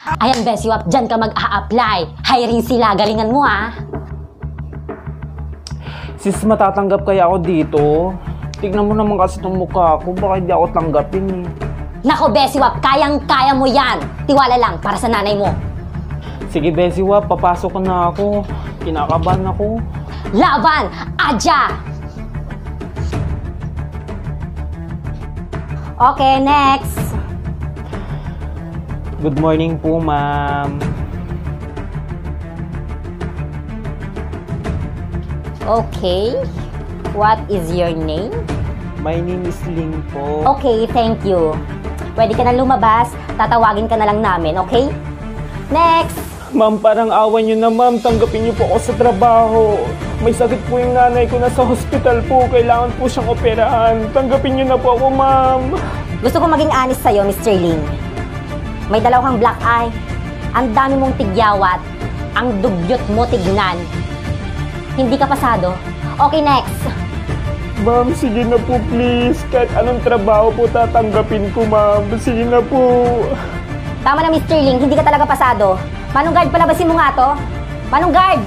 Ayan, Besiwap, dyan ka mag-a-apply. Hiring sila, galingan mo ha. Sis, matatanggap kaya ako dito? Tignan mo naman kasi itong mukha ko, baka hindi ako tanggapin eh. Nako, Besiwap, kayang-kaya mo yan. Tiwala lang para sa nanay mo. Sige, Besiwap, papasok ko na ako. Kinakabahan ako. Laban! Adya! Okay, next. Good morning po, ma'am. Okay. What is your name? My name is Ling po. Okay, thank you. Pwede ka na lumabas. Tatawagin ka na lang namin, okay? Next! Ma'am, parang awan nyo na, ma'am. Tanggapin niyo po ako sa trabaho. May sakit po yung nanay ko, nasa hospital po. Kailangan po siyang operahan. Tanggapin niyo na po ako, ma'am. Gusto ko maging honest sa'yo, Mr. Ling. May dalaw kang black eye. Ang dami mong tigyawat. Ang dugyot mo tignan. Hindi ka pasado. Okay, next. Ma'am, sige na po, please. Kahit anong trabaho po tatanggapin ko, ma'am. Sige na po. Tama na, Mr. Ling. Hindi ka talaga pasado. Manong guard, palabasin mo nga to. Manong guard!